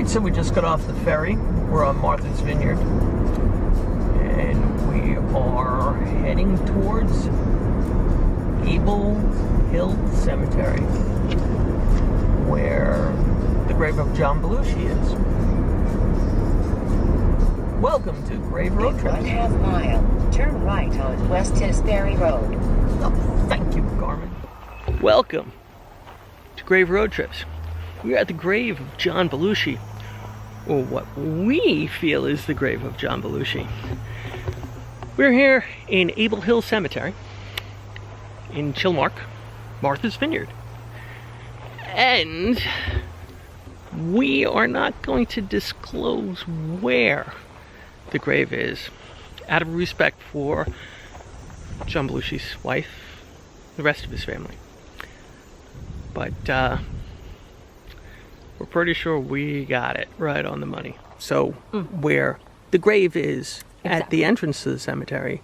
Alright, so we just got off the ferry. We're on Martha's Vineyard. And we are heading towards Gable Hill Cemetery, where the grave of John Belushi is. Welcome to Grave Road Trips. 1/2 mile. Turn right on West Tisbury Road. Oh, thank you, Carmen. Welcome to Grave Road Trips. We are at the grave of John Belushi, or what we feel is the grave of John Belushi. We're here in Gable Hill Cemetery in Chilmark, Martha's Vineyard. And we are not going to disclose where the grave is, out of respect for John Belushi's wife, the rest of his family. But we're pretty sure we got it right on the money. So where the grave is at the entrance to the cemetery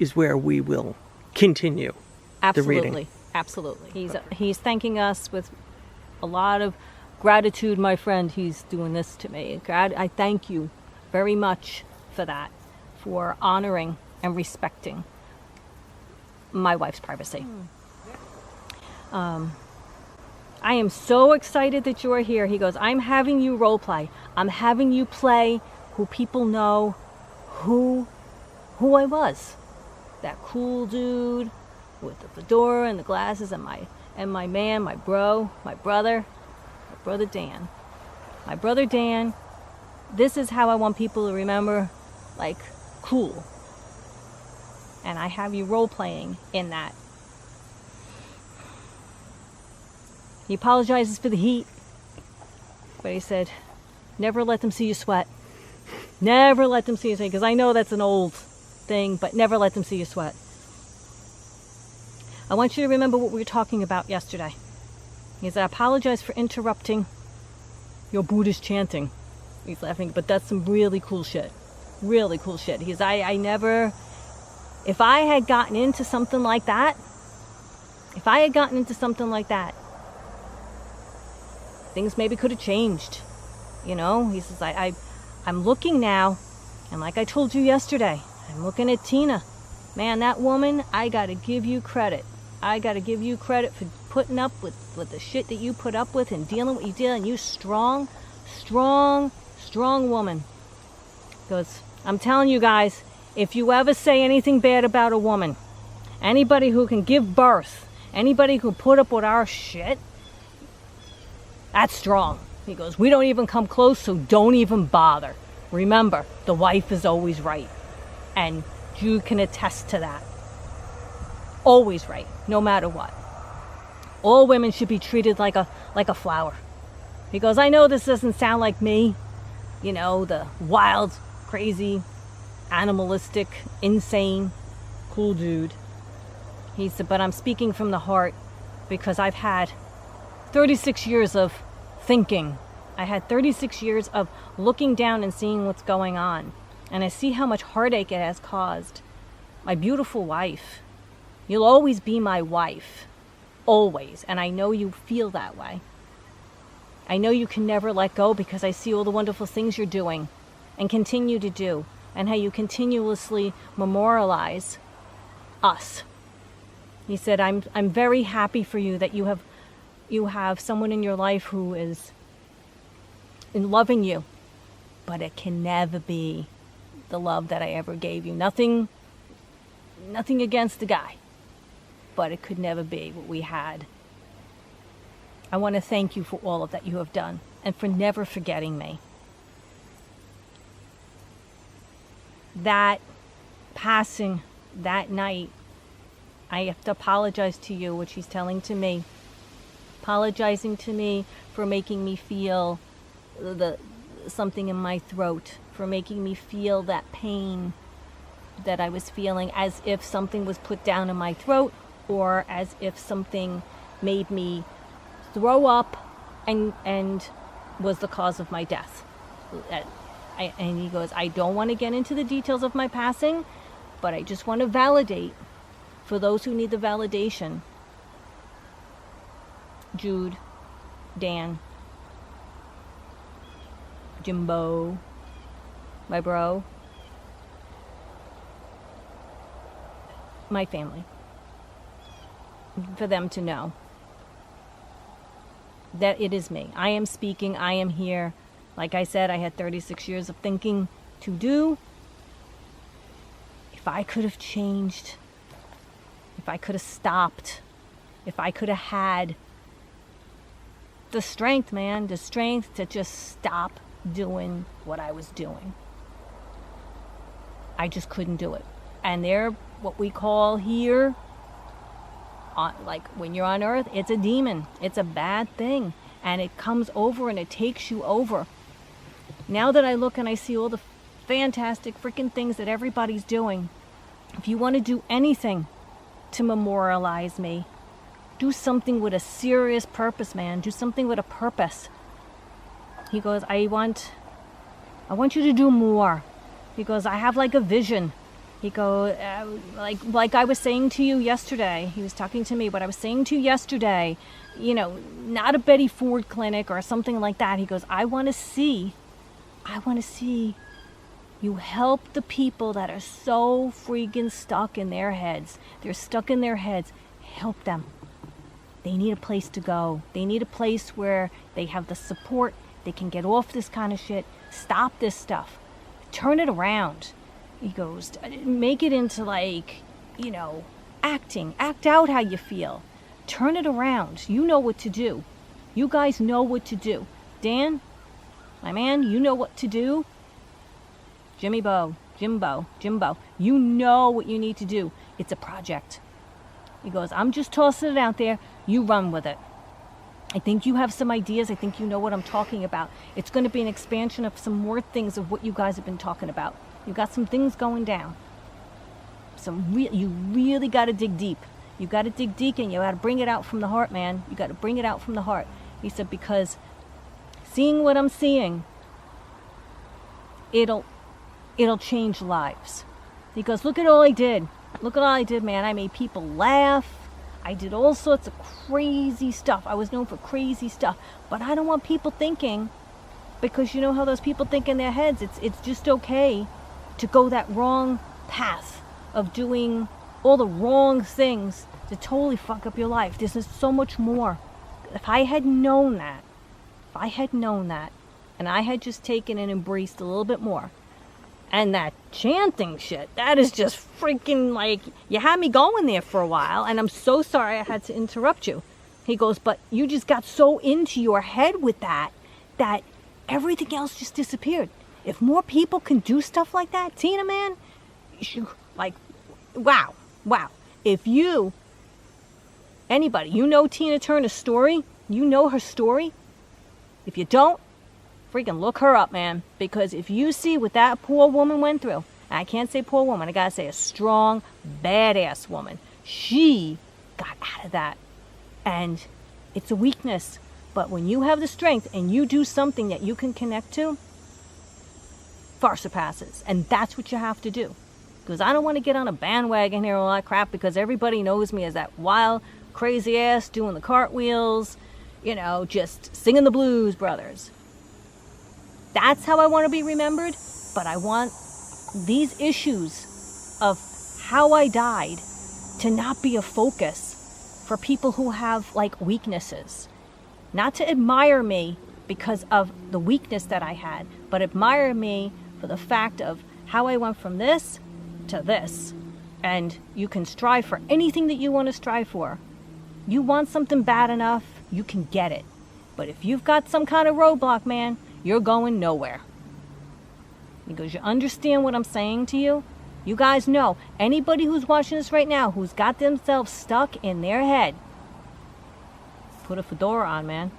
is where we will continue the reading. Absolutely. He's thanking us with a lot of gratitude, my friend. He's doing this to me. God, I thank you very much for that, for honoring and respecting my wife's privacy. I am so excited that you're here. He goes, I'm having you role play. I'm having you play who people know who I was. That cool dude with the fedora and the glasses and my man, my brother Dan. My brother Dan. This is how I want people to remember, like, cool. And I have you role playing in that. He apologizes for the heat, but he said, never let them see you sweat. Never let them see you sweat, because I know that's an old thing, but never let them see you sweat. I want you to remember what we were talking about yesterday. He said, I apologize for interrupting your Buddhist chanting. He's laughing, but that's some really cool shit. Really cool shit. He's, I never, if I had gotten into something like that, things maybe could have changed. You know, he says, I'm looking now, and like I told you yesterday, I'm looking at Tina. Man, that woman, I gotta give you credit. I gotta give you credit for putting up with the shit that you put up with and dealing with what you did, and you strong woman. Because I'm telling you guys, if you ever say anything bad about a woman, anybody who can give birth, anybody who put up with our shit, that's strong. He goes, we don't even come close, so don't even bother. Remember, the wife is always right. And you can attest to that. Always right, no matter what. All women should be treated like a flower. He goes, I know this doesn't sound like me, you know, the wild, crazy, animalistic, insane, cool dude. He said, but I'm speaking from the heart because I've had 36 years of thinking. I had 36 years of looking down and seeing what's going on. And I see how much heartache it has caused. My beautiful wife. You'll always be my wife. Always. And I know you feel that way. I know you can never let go because I see all the wonderful things you're doing and continue to do, and how you continuously memorialize us. He said, I'm very happy for you that you have someone in your life who is in loving you, but it can never be the love that I ever gave you. Nothing against the guy, but it could never be what we had. I want to thank you for all of that you have done and for never forgetting me. That passing that night, I have to apologize to you, which he's telling to me. Apologizing to me for making me feel something in my throat, for making me feel that pain that I was feeling, as if something was put down in my throat, or as if something made me throw up and was the cause of my death. And he goes, I don't want to get into the details of my passing, but I just want to validate for those who need the validation. Jude, Dan, Jimbo, my bro, my family. For them to know that it is me. I am speaking. I am here. Like I said, I had 36 years of thinking to do. If I could have changed, if I could have stopped, if I could have had the strength, man, the strength to just stop doing what I was doing. I just couldn't do it. And they're what we call here, like when you're on earth, it's a demon. It's a bad thing. And it comes over and it takes you over. Now that I look and I see all the fantastic freaking things that everybody's doing, if you want to do anything to memorialize me, do something with a serious purpose, man. Do something with a purpose. He goes, I want you to do more. He goes, I have like a vision. He goes, like I was saying to you yesterday. He was talking to me, but I was saying to you yesterday, you know, not a Betty Ford clinic or something like that. He goes, I want to see you help the people that are so freaking stuck in their heads. They're stuck in their heads. Help them. They need a place to go. They need a place where they have the support. They can get off this kind of shit. Stop this stuff. Turn it around. He goes, make it into like, you know, acting. Act out how you feel. Turn it around. You know what to do. You guys know what to do. Dan, my man, you know what to do. Jimbo, you know what you need to do. It's a project. He goes, I'm just tossing it out there. You run with it. I think you have some ideas. I think you know what I'm talking about. It's going to be an expansion of some more things of what you guys have been talking about. You got some things going down. You really got to dig deep. You got to dig deep and you got to bring it out from the heart, man. You got to bring it out from the heart. He said, because seeing what I'm seeing, it'll change lives. He goes, look at all I did. Look at all I did, man. I made people laugh. I did all sorts of crazy stuff. I was known for crazy stuff. But I don't want people thinking, because you know how those people think in their heads, it's just okay to go that wrong path of doing all the wrong things to totally fuck up your life. There's just so much more. If I had known that, and I had just taken and embraced a little bit more, and that chanting shit, that is just freaking like, you had me going there for a while, and I'm so sorry I had to interrupt you. He goes, but you just got so into your head with that everything else just disappeared. If more people can do stuff like that, Tina, man, like, wow. If anybody, you know Tina Turner's story, you know her story. If you don't, freaking look her up, man. Because if you see what that poor woman went through, and I can't say poor woman, I gotta say a strong, badass woman. She got out of that. And it's a weakness. But when you have the strength and you do something that you can connect to, far surpasses. And that's what you have to do. Because I don't want to get on a bandwagon here and all that crap, because everybody knows me as that wild, crazy ass doing the cartwheels, you know, just singing the blues brothers. That's how I want to be remembered. But I want these issues of how I died to not be a focus for people who have like weaknesses. Not to admire me because of the weakness that I had, but admire me for the fact of how I went from this to this. And you can strive for anything that you want to strive for. You want something bad enough, you can get it. But if you've got some kind of roadblock, man, you're going nowhere. Because you understand what I'm saying to you? You guys know, anybody who's watching this right now who's got themselves stuck in their head, put a fedora on, man.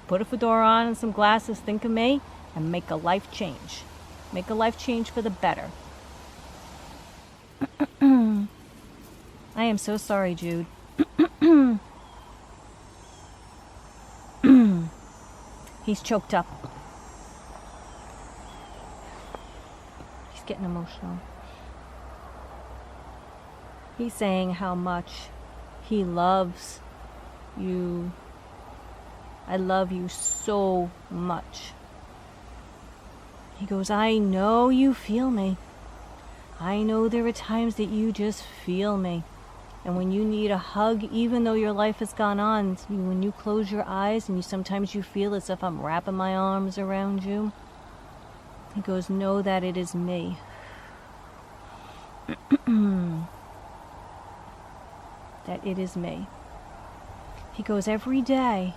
Put a fedora on and some glasses, think of me, and make a life change. Make a life change for the better. I am so sorry, Jude. He's choked up. He's getting emotional. He's saying how much he loves you. I love you so much. He goes, I know you feel me. I know there are times that you just feel me. And when you need a hug, even though your life has gone on, when you close your eyes and sometimes you feel as if I'm wrapping my arms around you. He goes, know that it is me. That it is me. He goes, every day,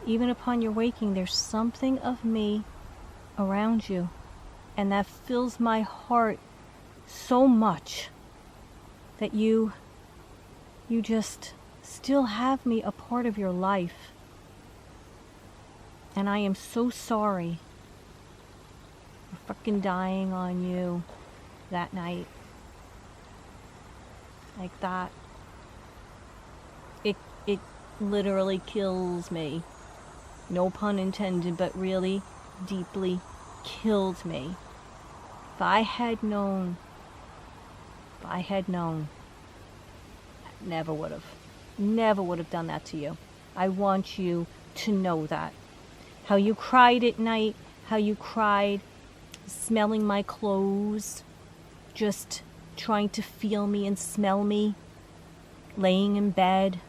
even upon your waking, there's something of me around you. And that fills my heart so much that you just still have me a part of your life. And I am so sorry for fucking dying on you that night. Like that. It literally kills me. No pun intended, but really deeply killed me. If I had known, I never would have done that to you. I want you to know that. How you cried at night, how you cried smelling my clothes, just trying to feel me and smell me, laying in bed.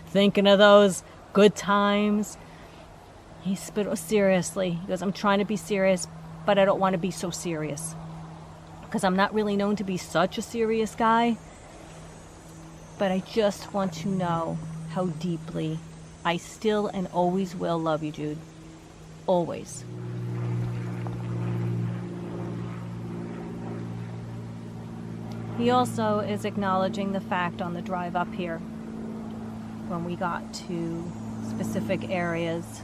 Thinking of those good times. He spit seriously. He goes, I'm trying to be serious, but I don't want to be so serious. Because I'm not really known to be such a serious guy. But I just want to know how deeply I still and always will love you, Jude. Always. He also is acknowledging the fact on the drive up here, when we got to specific areas,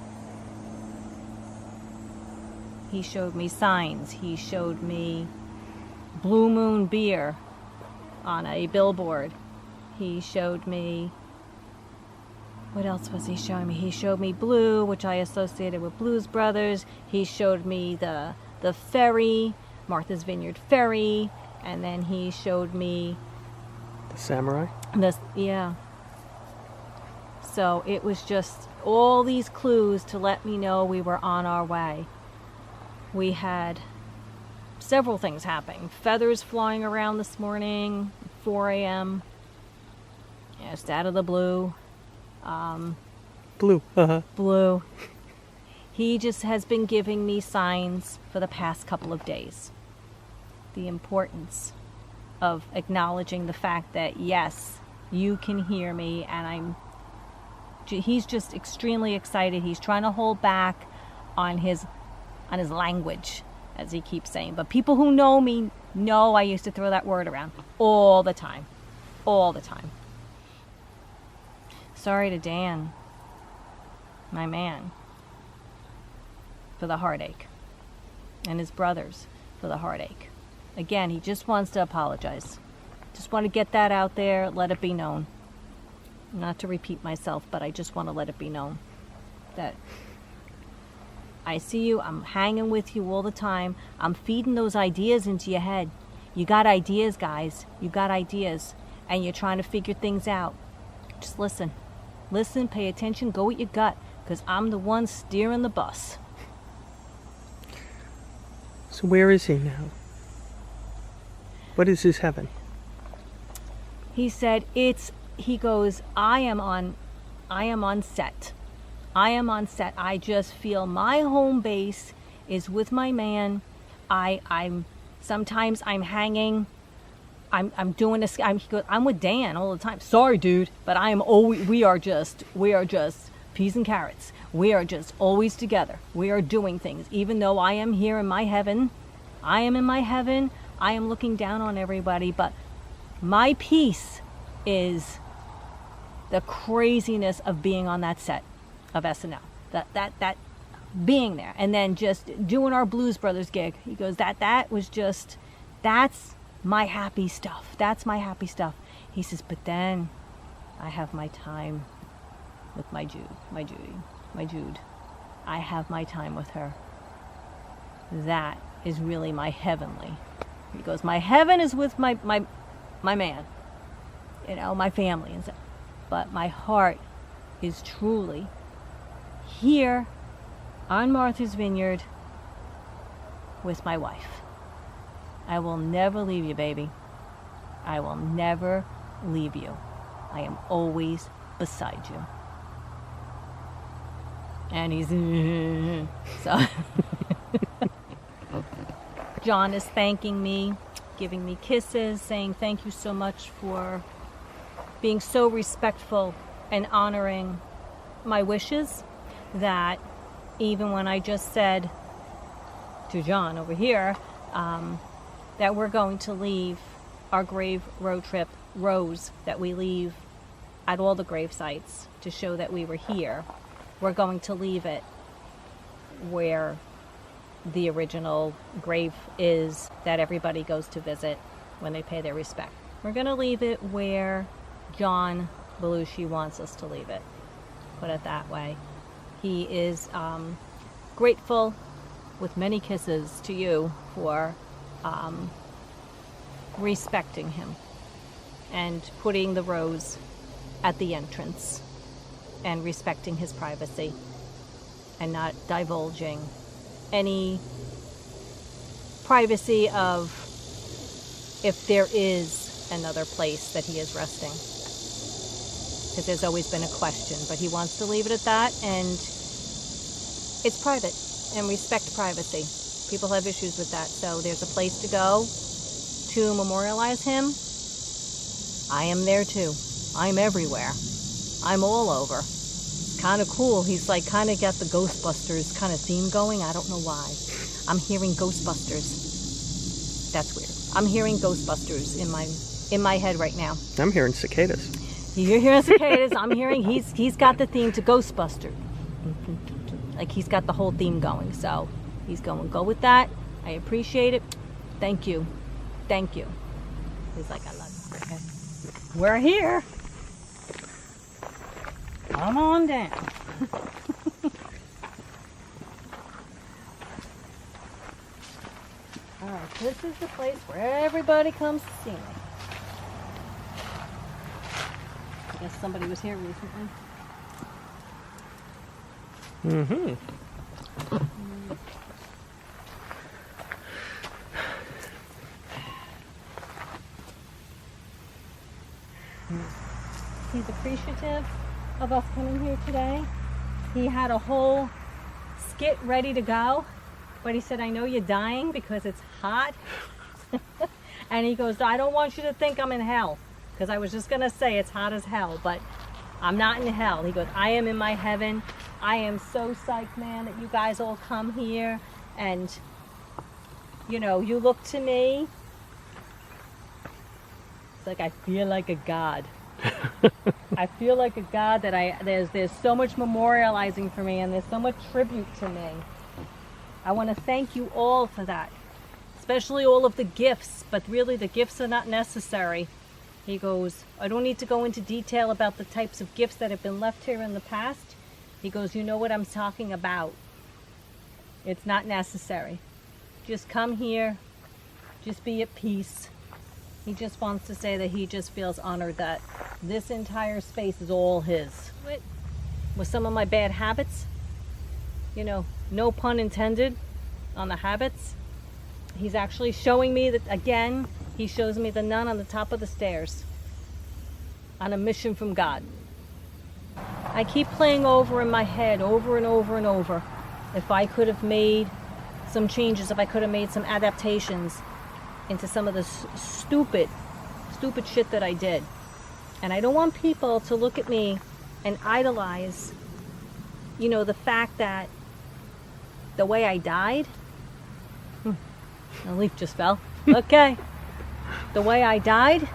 he showed me signs. He showed me Blue Moon beer on a billboard. He showed me, what else was he showing me? He showed me Blue, which I associated with Blues Brothers. He showed me the ferry, Martha's Vineyard ferry, and then he showed me the samurai. Yeah. So it was just all these clues to let me know we were on our way. We had several things happening. Feathers flying around this morning, 4 a.m. Just out of the blue. Blue. Blue. He just has been giving me signs for the past couple of days. The importance of acknowledging the fact that, yes, you can hear me, and he's just extremely excited. He's trying to hold back on his language, as he keeps saying. But people who know me know I used to throw that word around all the time. All the time. Sorry to Dan, my man, for the heartache. And his brothers for the heartache. Again, he just wants to apologize. Just want to get that out there, let it be known. Not to repeat myself, but I just want to let it be known that I see you, I'm hanging with you all the time. I'm feeding those ideas into your head. You got ideas, guys. You got ideas. And you're trying to figure things out. Just listen. Listen, pay attention, go with your gut. Because I'm the one steering the bus. So where is he now? What is his heaven? He said he goes, I am on set. I am on set. I just feel my home base is with my man. I'm sometimes I'm hanging. I'm doing this. I'm with Dan all the time. Sorry, dude, but we are just peas and carrots. We are just always together. We are doing things. Even though I am here in my heaven, I am in my heaven. I am looking down on everybody, but my peace is the craziness of being on that set of SNL. That being there, and then just doing our Blues Brothers gig. He goes, that was just, that's my happy stuff. That's my happy stuff. He says, but then I have my time with my Jude. I have my time with her. That is really my heavenly. He goes, my heaven is with my man, my family, and so, but my heart is truly here on Martha's Vineyard with my wife. I will never leave you, baby. I will never leave you. I am always beside you. And he's so John is thanking me, giving me kisses, saying thank you so much for being so respectful and honoring my wishes, that even when I just said to John over here that we're going to leave our grave road trip rows that we leave at all the grave sites to show that we were here, we're going to leave it where the original grave is that everybody goes to visit when they pay their respect. We're going to leave it where John Belushi wants us to leave it. Put it that way. He is grateful with many kisses to you for respecting him and putting the rose at the entrance and respecting his privacy and not divulging any privacy of if there is another place that he is resting, because there's always been a question, but he wants to leave it at that, and it's private, and respect privacy. People have issues with that, so there's a place to go to memorialize him. I am there too. I'm everywhere. I'm all over. It's kind of cool. He's like kind of got the Ghostbusters kind of theme going. I don't know why. I'm hearing Ghostbusters. That's weird. I'm hearing Ghostbusters in my head right now. I'm hearing cicadas. You're hearing cicadas. I'm hearing he's got the theme to Ghostbusters. Like he's got the whole theme going. So he's going to go with that. I appreciate it. Thank you. Thank you. He's like, I love you. Okay. We're here. Come on down. Alright, this is the place where everybody comes to see me. I guess somebody was here recently. Mm-hmm. He's appreciative of us coming here today. He had a whole skit ready to go, but he said, I know you're dying because it's hot. And he goes, I don't want you to think I'm in hell, because I was just going to say it's hot as hell, but I'm not in hell. He goes, I am in my heaven. I am so psyched, man, that you guys all come here, and you know, you look to me. It's like I feel like a god. I feel like a god that there's so much memorializing for me, and there's so much tribute to me. I want to thank you all for that, especially all of the gifts, but really the gifts are not necessary. He goes, I don't need to go into detail about the types of gifts that have been left here in the past. He goes, you know what I'm talking about. It's not necessary. Just come here. Just be at peace. He just wants to say that he just feels honored that this entire space is all his. With some of my bad habits, you know, no pun intended on the habits, he's actually showing me that, again, he shows me the nun on the top of the stairs on a mission from God. I keep playing over in my head over and over and over if I could have made some changes, if I could have made some adaptations into some of the stupid shit that I did. And I don't want people to look at me and idolize, you know, the fact that the way I died, a leaf just fell. Okay. The way I died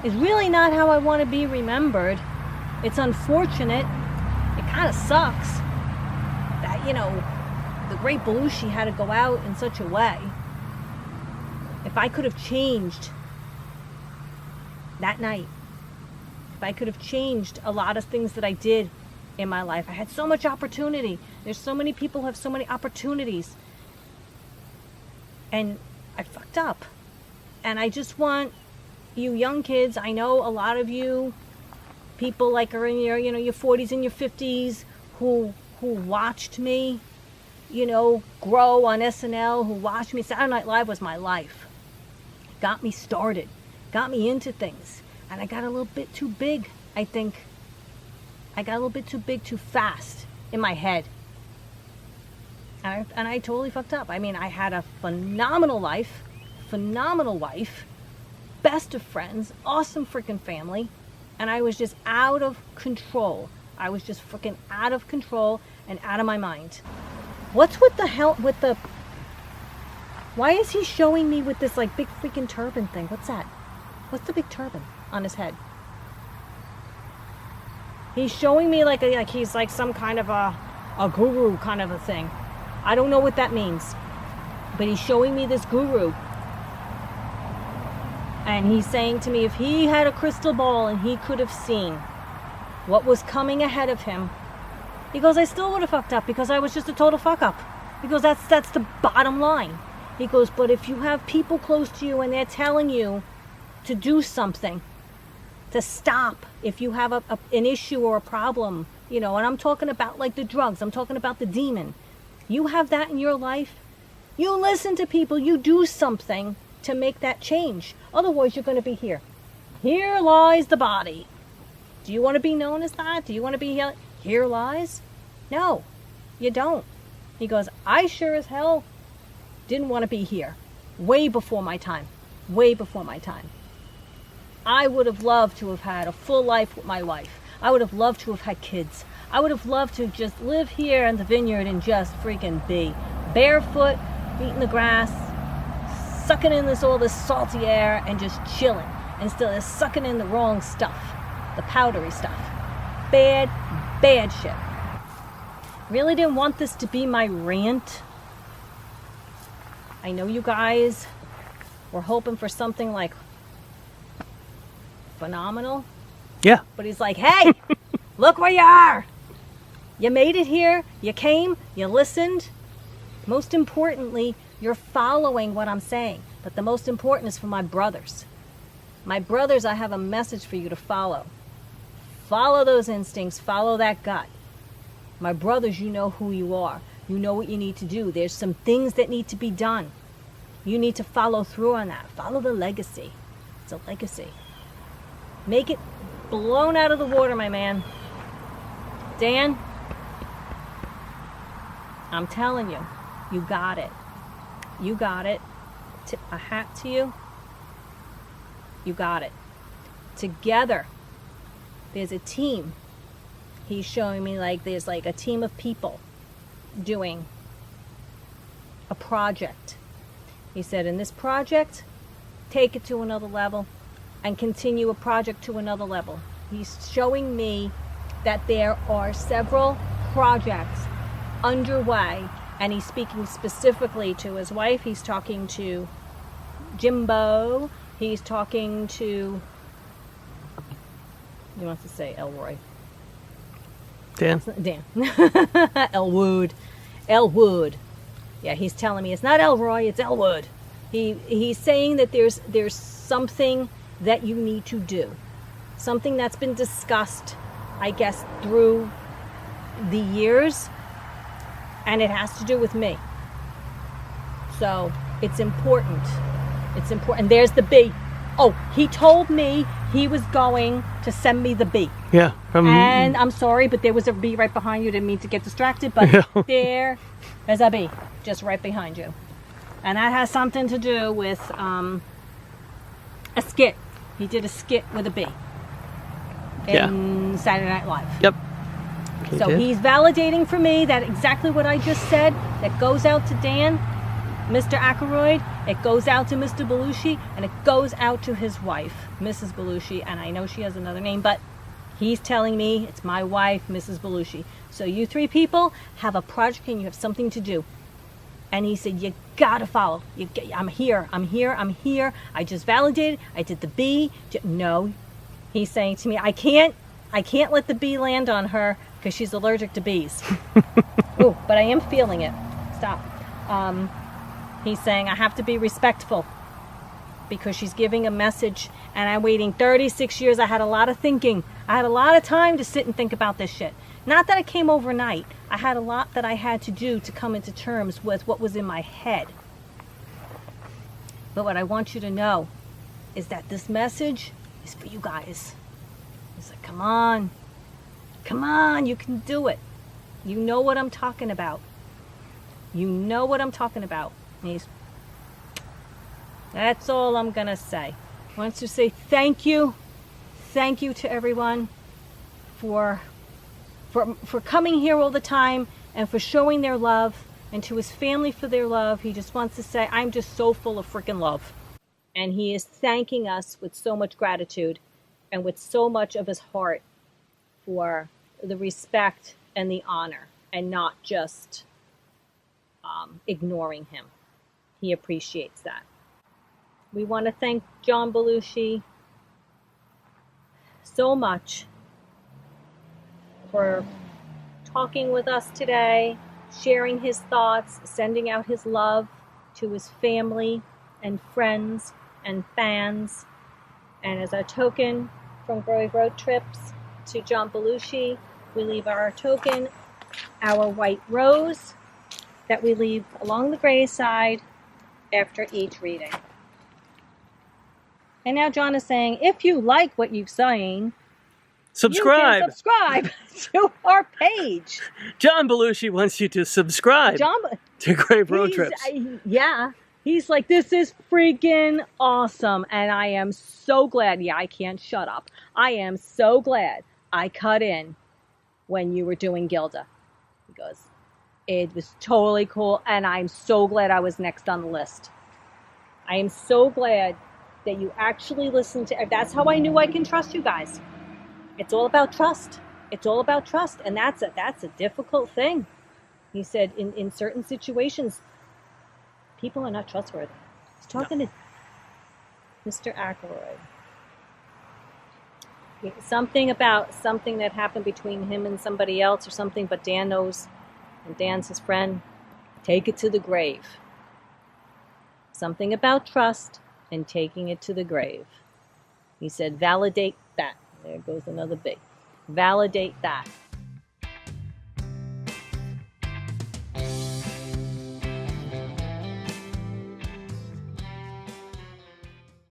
is really not how I want to be remembered. It's unfortunate. It kind of sucks that, you know, the great Belushi had to go out in such a way. If I could have changed that night, if I could have changed a lot of things that I did in my life, I had so much opportunity. There's so many people who have so many opportunities. And I fucked up. And I just want you young kids, I know a lot of you people like are in your, you know, your 40s and your 50s who who watched me, you know, grow on SNL, who watched me. Saturday Night Live was my life. Got me started, got me into things. And I got a little bit too big, I think. I got a little bit too big too fast in my head. And I totally fucked up. I mean, I had a phenomenal life, phenomenal wife, best of friends, awesome freaking family. And I was just out of control. I was just freaking out of control and out of my mind. What's with the hell, with the... Why is he showing me with this like big freaking turban thing? What's that? What's the big turban on his head? He's showing me like he's like some kind of a guru kind of a thing. I don't know what that means. But he's showing me this guru. And he's saying to me if he had a crystal ball and he could have seen what was coming ahead of him, he goes, I still would have fucked up because I was just a total fuck up. He goes, that's the bottom line. He goes, but if you have people close to you and they're telling you to do something, to stop, if you have an issue or a problem, you know, and I'm talking about like the drugs, I'm talking about the demon. You have that in your life, you listen to people, you do something to make that change. Otherwise, you're going to be here. Here lies the body. Do you want to be known as that? Do you want to be here lies? No, you don't. He goes, I sure as hell didn't want to be here. Way before my time. Way before my time. I would have loved to have had a full life with my wife. I would have loved to have had kids. I would have loved to just live here in the vineyard and just freaking be barefoot, eating the grass, sucking in all this salty air and just chilling instead of sucking in the wrong stuff, the powdery stuff. Bad shit. Really didn't want this to be my rant. I know you guys were hoping for something like phenomenal. Yeah. But he's like, hey, look where you are. You made it here. You came. You listened. Most importantly, you're following what I'm saying. But the most important is for my brothers. My brothers, I have a message for you to follow. Follow those instincts. Follow that gut. My brothers, you know who you are. You know what you need to do. There's some things that need to be done. You need to follow through on that. Follow the legacy. It's a legacy. Make it blown out of the water, my man. Dan, I'm telling you, you got it. You got it. Tip a hat to you. You got it. Together, there's a team. He's showing me like there's like a team of people doing a project. He said, in this project, take it to another level and continue a project to another level. He's showing me that there are several projects underway, and he's speaking specifically to his wife. He's talking to Jimbo. He's talking to, he wants to say Elroy. Dan. Elwood. Yeah, he's telling me it's not Elroy, it's Elwood. He's saying that there's something that you need to do. Something that's been discussed, I guess, through the years, and it has to do with me. So it's important. It's important. There's the bee. Oh, he told me he was going to send me the bee. Yeah. And I'm sorry, but there was a bee right behind you. Didn't mean to get distracted, but there's a bee just right behind you. And that has something to do with a skit. He did a skit with a bee in Saturday Night Live. Yep. So he's validating for me that exactly what I just said, that goes out to Dan, Mr. Aykroyd, it goes out to Mr. Belushi, and it goes out to his wife, Mrs. Belushi, and I know she has another name, but he's telling me it's my wife, Mrs. Belushi. So you three people have a project and you have something to do. And he said, you gotta follow. I'm here. I just validated. I did the bee. No, he's saying to me, I can't let the bee land on her because she's allergic to bees. Ooh, but I am feeling it. Stop. He's saying I have to be respectful because she's giving a message, and I'm waiting 36 years. I had a lot of thinking. I had a lot of time to sit and think about this shit. Not that it came overnight. I had a lot that I had to do to come into terms with what was in my head. But what I want you to know is that this message is for you guys. It's like, come on, you can do it. You know what I'm talking about. You know what I'm talking about. That's all I'm gonna say. I want to say thank you to everyone for coming here all the time and for showing their love, and to his family for their love. He just wants to say, I'm just so full of freaking love. And he is thanking us with so much gratitude and with so much of his heart for the respect and the honor, and not just ignoring him. He appreciates that. We want to thank John Belushi so much for talking with us today, sharing his thoughts, sending out his love to his family and friends and fans. And as a token from Grave Road Trips to John Belushi, we leave our token, our white rose, that we leave along the graveside after each reading. And now John is saying, if you like what you're saying, subscribe. You can subscribe to our page. John Belushi wants you to subscribe to Grave Road Trips. Yeah. He's like, this is freaking awesome. And I am so glad. Yeah, I can't shut up. I am so glad I cut in when you were doing Gilda. He goes, it was totally cool. And I'm so glad I was next on the list. I am so glad that you actually listened to. That's how I knew I can trust you guys. It's all about trust. It's all about trust. And that's a difficult thing. He said in certain situations, people are not trustworthy. He's talking to Mr. Ackroyd. Something about something that happened between him and somebody else or something, but Dan knows, and Dan's his friend. Take it to the grave. Something about trust and taking it to the grave. He said, validate that. There goes another B. Validate that.